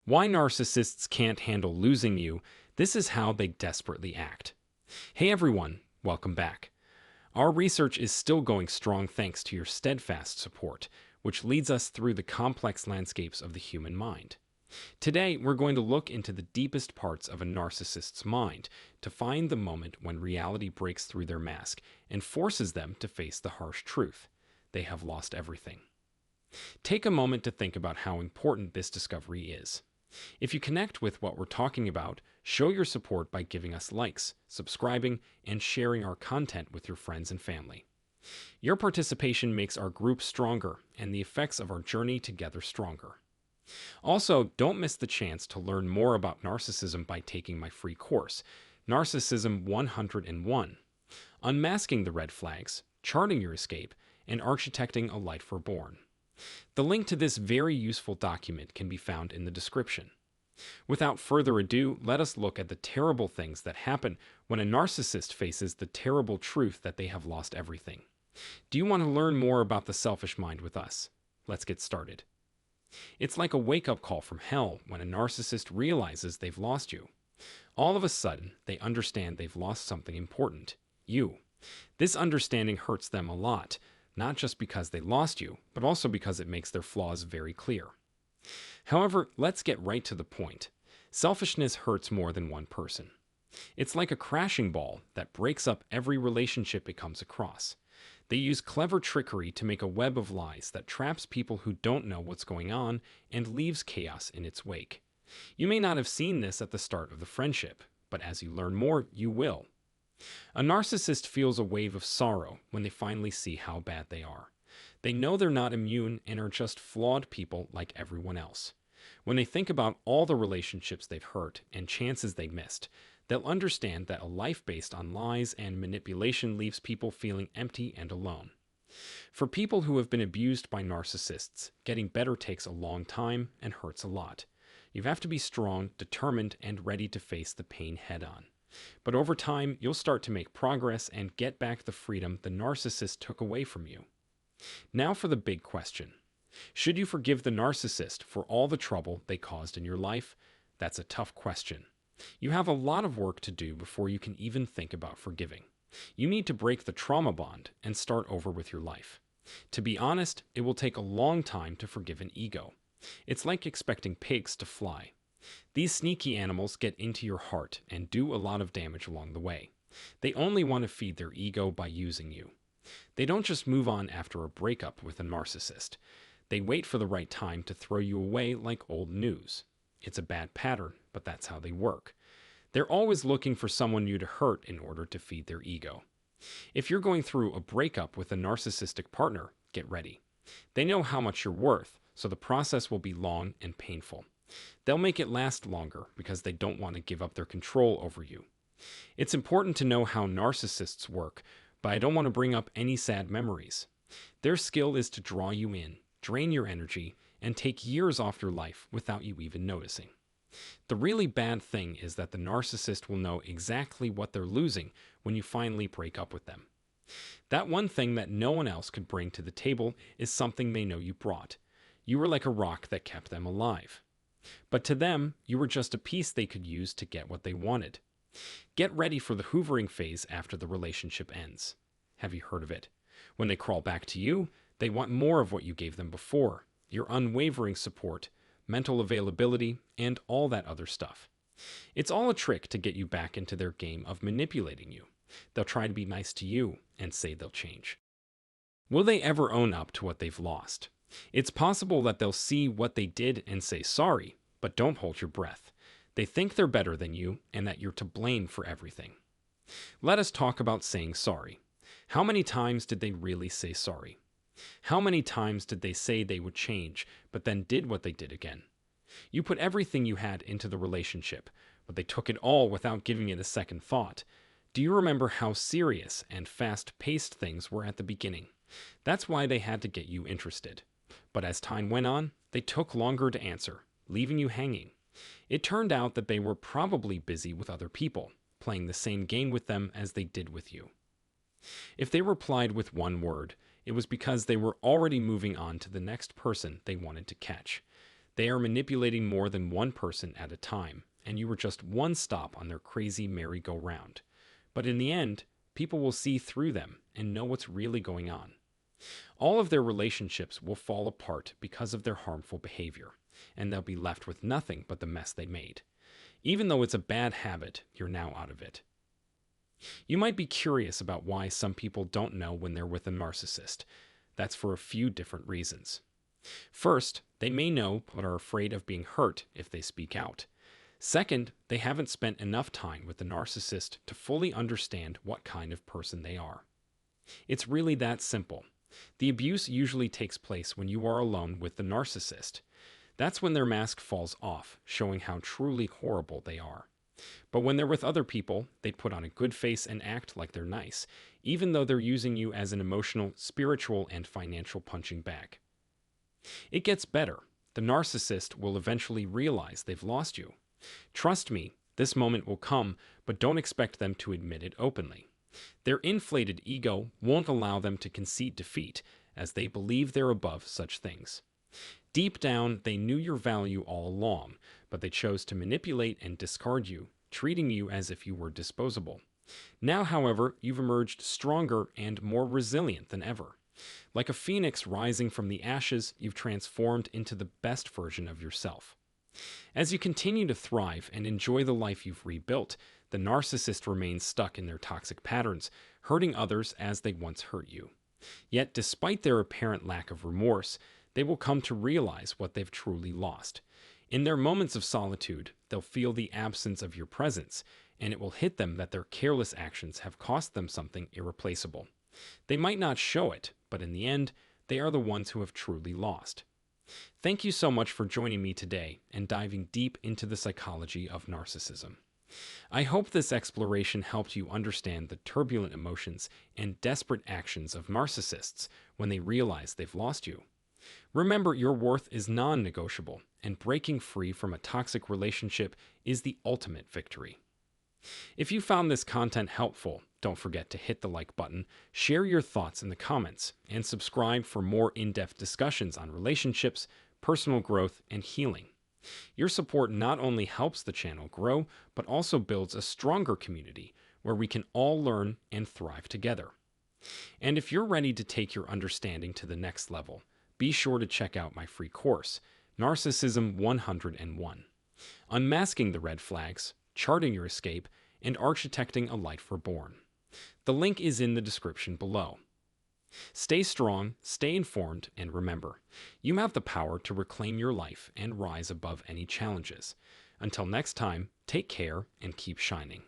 Why narcissists can't handle losing you. This is how they desperately act. Hey everyone, welcome back. Our research is still going strong thanks to your steadfast support, which leads us through the complex landscapes of the human mind. Today, we're going to look into the deepest parts of a narcissist's mind to find the moment when reality breaks through their mask and forces them to face the harsh truth. They have lost everything. Take a moment to think about how important this discovery is. If you connect with what we're talking about, show your support by giving us likes, subscribing, and sharing our content with your friends and family. Your participation makes our group stronger and the effects of our journey together stronger. Also, don't miss the chance to learn more about narcissism by taking my free course, Narcissism 101, Unmasking the Red Flags, Charting Your Escape, and Architecting a Life Reborn. The link to this very useful document can be found in the description. Without further ado, let us look at the terrible things that happen when a narcissist faces the terrible truth that they have lost everything. Do you want to learn more about the selfish mind with us? Let's get started. It's like a wake-up call from hell when a narcissist realizes they've lost you. All of a sudden, they understand they've lost something important, you. This understanding hurts them a lot, not just because they lost you, but also because it makes their flaws very clear. However, let's get right to the point. Selfishness hurts more than one person. It's like a crashing ball that breaks up every relationship it comes across. They use clever trickery to make a web of lies that traps people who don't know what's going on and leaves chaos in its wake. You may not have seen this at the start of the friendship, but as you learn more, you will. A narcissist feels a wave of sorrow when they finally see how bad they are. They know they're not immune and are just flawed people like everyone else. When they think about all the relationships they've hurt and chances they missed, they'll understand that a life based on lies and manipulation leaves people feeling empty and alone. For people who have been abused by narcissists, getting better takes a long time and hurts a lot. You have to be strong, determined, and ready to face the pain head on. But over time, you'll start to make progress and get back the freedom the narcissist took away from you. Now for the big question. Should you forgive the narcissist for all the trouble they caused in your life? That's a tough question. You have a lot of work to do before you can even think about forgiving. You need to break the trauma bond and start over with your life. To be honest, it will take a long time to forgive an ego. It's like expecting pigs to fly. These sneaky animals get into your heart and do a lot of damage along the way. They only want to feed their ego by using you. They don't just move on after a breakup with a narcissist. They wait for the right time to throw you away like old news. It's a bad pattern, but that's how they work. They're always looking for someone new to hurt in order to feed their ego. If you're going through a breakup with a narcissistic partner, get ready. They know how much you're worth, so the process will be long and painful. They'll make it last longer because they don't want to give up their control over you. It's important to know how narcissists work, but I don't want to bring up any sad memories. Their skill is to draw you in, drain your energy, and take years off your life without you even noticing. The really bad thing is that the narcissist will know exactly what they're losing when you finally break up with them. That one thing that no one else could bring to the table is something they know you brought. You were like a rock that kept them alive. But to them, you were just a piece they could use to get what they wanted. Get ready for the hoovering phase after the relationship ends. Have you heard of it? When they crawl back to you, they want more of what you gave them before, your unwavering support, mental availability, and all that other stuff. It's all a trick to get you back into their game of manipulating you. They'll try to be nice to you and say they'll change. Will they ever own up to what they've lost? It's possible that they'll see what they did and say sorry, but don't hold your breath. They think they're better than you and that you're to blame for everything. Let us talk about saying sorry. How many times did they really say sorry? How many times did they say they would change, but then did what they did again? You put everything you had into the relationship, but they took it all without giving it a second thought. Do you remember how serious and fast-paced things were at the beginning? That's why they had to get you interested. But as time went on, they took longer to answer, leaving you hanging. It turned out that they were probably busy with other people, playing the same game with them as they did with you. If they replied with one word, it was because they were already moving on to the next person they wanted to catch. They are manipulating more than one person at a time, and you are just one stop on their crazy merry-go-round. But in the end, people will see through them and know what's really going on. All of their relationships will fall apart because of their harmful behavior, and they'll be left with nothing but the mess they made. Even though it's a bad habit, you're now out of it. You might be curious about why some people don't know when they're with a narcissist. That's for a few different reasons. First, they may know but are afraid of being hurt if they speak out. Second, they haven't spent enough time with the narcissist to fully understand what kind of person they are. It's really that simple. The abuse usually takes place when you are alone with the narcissist. That's when their mask falls off, showing how truly horrible they are. But when they're with other people, they put on a good face and act like they're nice, even though they're using you as an emotional, spiritual, and financial punching bag. It gets better. The narcissist will eventually realize they've lost you. Trust me, this moment will come, but don't expect them to admit it openly. Their inflated ego won't allow them to concede defeat, as they believe they're above such things. Deep down, they knew your value all along, but they chose to manipulate and discard you, treating you as if you were disposable. Now, however, you've emerged stronger and more resilient than ever. Like a phoenix rising from the ashes, you've transformed into the best version of yourself. As you continue to thrive and enjoy the life you've rebuilt, the narcissist remains stuck in their toxic patterns, hurting others as they once hurt you. Yet, despite their apparent lack of remorse, they will come to realize what they've truly lost. In their moments of solitude, they'll feel the absence of your presence, and it will hit them that their careless actions have cost them something irreplaceable. They might not show it, but in the end, they are the ones who have truly lost. Thank you so much for joining me today and diving deep into the psychology of narcissism. I hope this exploration helped you understand the turbulent emotions and desperate actions of narcissists when they realize they've lost you. Remember, your worth is non-negotiable, and breaking free from a toxic relationship is the ultimate victory. If you found this content helpful, don't forget to hit the like button, share your thoughts in the comments, and subscribe for more in-depth discussions on relationships, personal growth, and healing. Your support not only helps the channel grow, but also builds a stronger community where we can all learn and thrive together. And if you're ready to take your understanding to the next level, be sure to check out my free course, Narcissism 101. Unmasking the red flags, charting your escape, and architecting a life reborn. The link is in the description below. Stay strong, stay informed, and remember, you have the power to reclaim your life and rise above any challenges. Until next time, take care and keep shining.